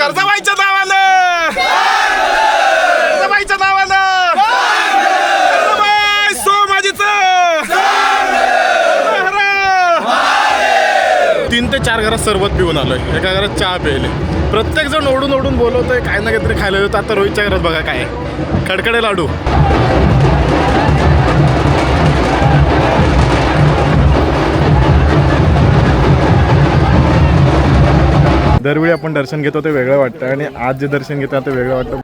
कर्जाबाईच्या नावानं, कर्जाबाईच्या नावानं, कर्जाबाई सोमाजीचं 3 ते 4 घरात सरबत पिऊन आलोय, एका घरात चहा प्यायले. प्रत्येक जण ओढून ओढून बोलवतोय, काय ना काहीतरी खायला येतो. आता रोहितच्या घरात बघा काय आहे, खडखडे लाडू. दरवेळी आपण दर्शन घेतो ते वेगळं वाटतं आणि आज जे दर्शन घेतो ते वेगळं वाटतं.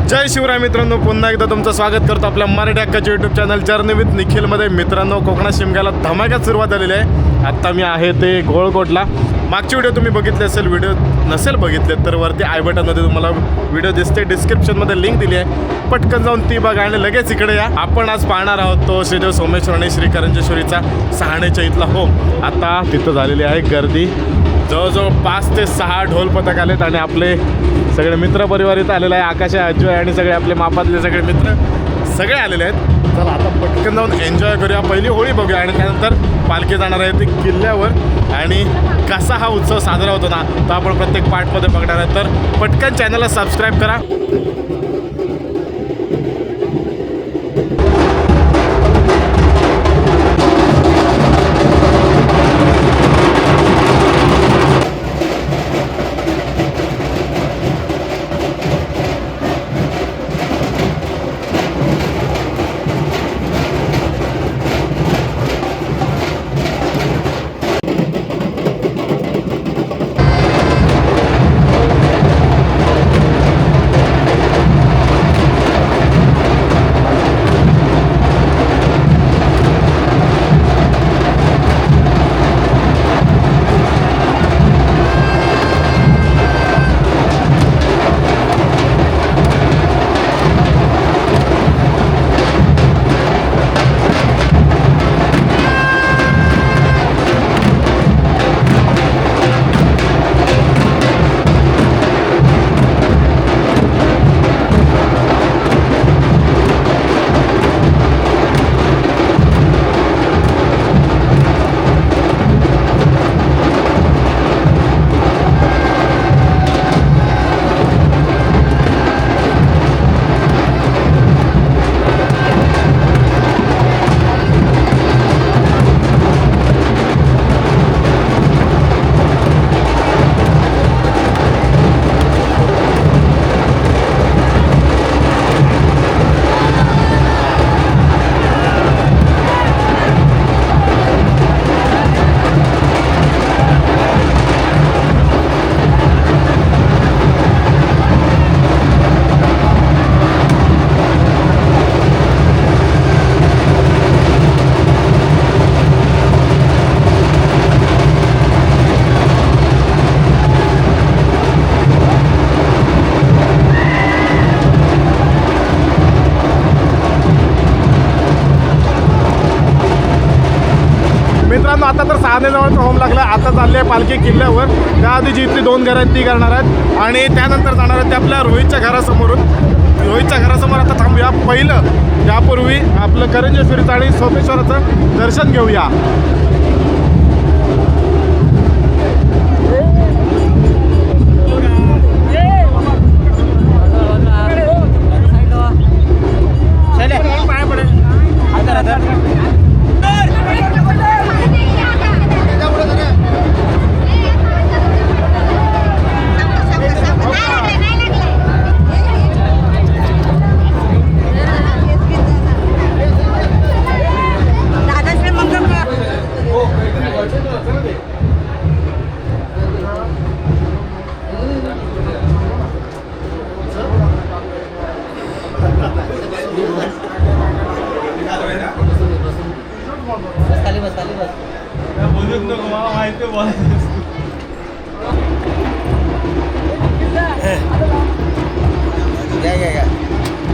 जय शिवराय मित्रांनो, पुन्हा एकदा तुमचं स्वागत करतो आपल्या मराठी हक्काच्या यूट्यूब चॅनल जर्नी विथ निखिलमध्ये. मित्रांनो, कोकणात शिमग्याला धमाक्यात सुरुवात झालेली आहे. आत्ता मी आहे ते गोळकोटला. मागची व्हिडिओ तुम्ही बघितले असेल, व्हिडिओ नसेल बघितले तर वरती आय बटनमध्ये तुम्हाला व्हिडिओ दिसते, डिस्क्रिप्शनमध्ये लिंक दिली आहे, पटकन जाऊन ती बघा आणि लगेच इकडे या. आपण आज पाहणार आहोत तो श्रीदेव सोमेश्वर आणि श्री करंजेश्वरीचा सहाणेच्या इथला होम. आता तिथं झालेली आहे गर्दी, जवळजवळ 5 ते 6 ढोल पथक आलेत आणि आपले सगळे मित्र परिवार इथं आलेला आहे. आकाश आहे, अजय आणि सगळे आपले मापातले सगळे मित्र सगळे आलेले आहेत. चला आता पटकन जाऊन एन्जॉय करूया, पहिली होळी बघूया आणि त्यानंतर पालखी जाणार आहे ती किल्ल्यावर. आणि कसा हा उत्सव साजरा होतो ना, तो आपण प्रत्येक पार्टमध्ये बघणार आहे. तर पटकन चॅनलला सबस्क्राईब करा. आता तर सहानेजवळचा होम लागला. आता चालली आहे पालखी किल्ल्यावर. त्याआधी जी इथली 2 घरं आहेत ती करणार आहेत आणि त्यानंतर जाणार आहेत ते आपल्या रोहितच्या घरासमोरून. रोहितच्या घरासमोर आता थांबूया. पहिलं त्यापूर्वी आपलं करंजेश्वरीचं आणि सोमेश्वराचं दर्शन घेऊया.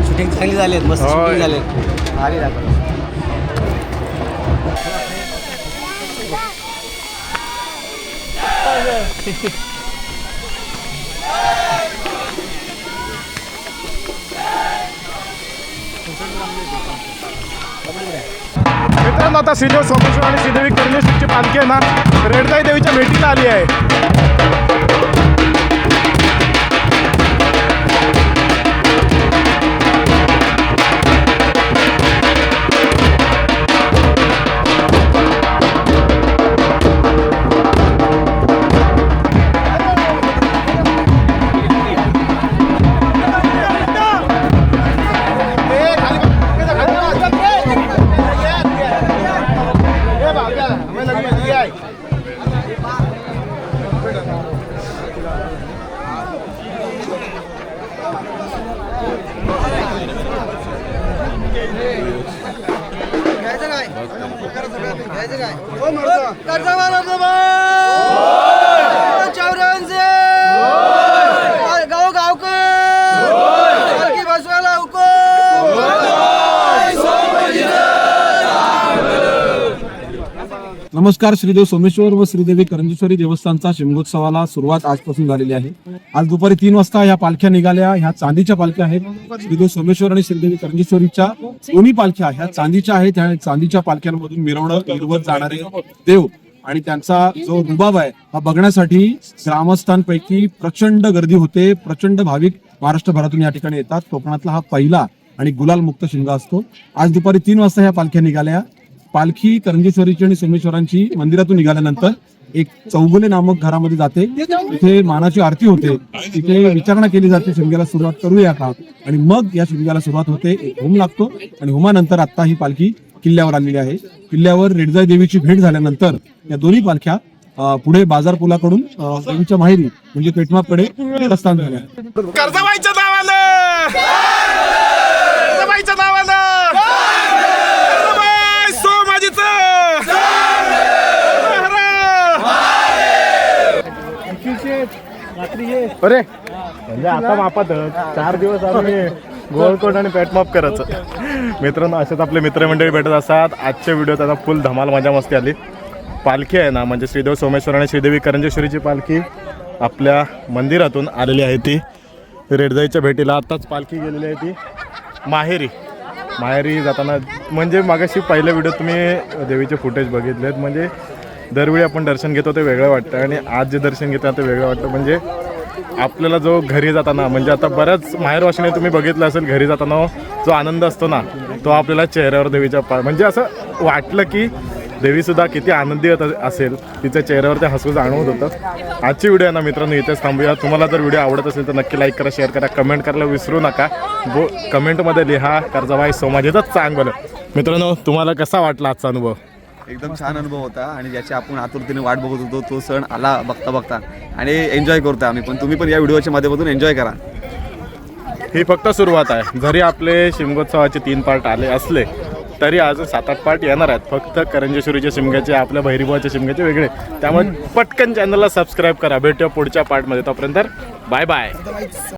शूटिंग चांगली झाली, मस्त शूटिंग झाले. भारी दाखवलं. मित्रांनो आता श्रीदेव सोमेश्वर आणि श्रीदेवी करंजेश्वरीची पालखी आहे ना रेडदाई देवीच्या भेटीला आली आहे. नमस्कार. श्रीदेव सोमेश्वर व श्रीदेवी करंजेश्वरी देवस्थानचा शिमगोत्सवाला सुरुवात आजपासून झालेली आहे. आज दुपारी 3 वाजता ह्या पालख्या निघाल्या. ह्या चांदीच्या पालख्या आहेत. श्रीदेव सोमेश्वर आणि श्रीदेवी करंजेश्वरीच्या दोन्ही पालख्या ह्या चांदीच्या आहेत. ह्या चांदीच्या पालख्यांमधून मिरवणूक निर्वत जाणारे देव आणि त्यांचा जो रुबाब आहे हा बघण्यासाठी ग्रामस्थांपैकी प्रचंड गर्दी होते. प्रचंड भाविक महाराष्ट्रभरातून या ठिकाणी येतात. कोकणातला हा पहिला आणि गुलाल मुक्त शिमगा असतो. आज दुपारी 3 वाजता ह्या पालख्या निघाल्या. पालखी करंजेश्वरीची आणि सोमेश्वरांची मंदिरातून निघाल्यानंतर एक चौगुले नामक घरामध्ये जाते. तिथे मानाची आरती होते. तिथे विचारणा केली जाते शिमग्याला सुरुवात करूया का, आणि मग या शिमग्याला सुरुवात होते. एक होम लागतो आणि होमानंतर आता ही पालखी किल्ल्यावर आलेली आहे. किल्ल्यावर रेडजाई देवीची भेट झाल्यानंतर या दोन्ही पालख्या पुढे बाजार पुलाकडून देवीच्या माहेरी म्हणजे पेटमापकडे प्रस्थान झाल्या. कर्जाबाईच्या नावानं कर्जाबाईच्या नावानं कर्जाबाई सोमाजीचं अरे म्हणजे आता मापात 4 दिवस आम्ही गोळकोट आणि पेटमाप करायचं. मित्रांनो असेच आपले मित्रमंडळी भेटत असतात. आजच्या व्हिडिओत आता फुल धमाल मजा मस्ती आली. पालखी आहे ना म्हणजे श्रीदेव सोमेश्वर आणि श्रीदेवी करंजेश्वरीची पालखी आपल्या मंदिरातून आलेली आहे. ती रेडजाईच्या भेटीला आत्ताच पालखी गेलेली आहे. ती माहेरी जाताना म्हणजे मागाशी पहिल्या व्हिडिओ तुम्ही देवीचे फुटेज बघितलेत. म्हणजे दरवेळी आपण दर्शन घेतो ते वेगळं वाटतं आणि आज जे दर्शन घेतो ते वेगळं वाटतं. म्हणजे आपल्याला जो घरी जाताना म्हणजे आता बऱ्याच माहेरवाशीने तुम्ही बघितलं असेल घरी जाताना जो आनंद असतो ना तो आपल्याला चेहऱ्यावर देवीच्या म्हणजे असं वाटलं की देवीसुद्धा किती आनंदी असेल. तिच्या चेहऱ्यावर ते हसू जाणवत होतं. आजची व्हिडिओ आहे ना मित्रांनो इथेच थांबूया. तुम्हाला जर व्हिडिओ आवडत असेल तर नक्की लाईक करा, शेअर करा, कमेंट करायला विसरू नका. कमेंटमध्ये लिहा कर्जाबाई सोमाजीचंच चांगलं. मित्रांनो तुम्हाला कसा वाटला आजचा अनुभव? एकदम छान अनुभव होता आणि ज्याची आपण आतुरतेने वाट बघत होतो तो सण आला बघता बघता आणि एन्जॉय करतोय आम्ही. पण तुम्ही पण या व्हिडिओच्या माध्यमातून एन्जॉय करा. ही फक्त सुरुवात आहे. जरी आपले शिमगोत्सवाचे 3 पार्ट आले असले तरी अजून 7-8 पार्ट येणार आहेत. फक्त करंजेश्वरीच्या शिमग्याचे आपल्या भैरीबाच्या शिमग्याचे वेगळे. त्यामुळे पटकन चॅनलला सबस्क्राईब करा. भेटूया पुढच्या पार्टमध्ये. तोपर्यंत बाय बाय.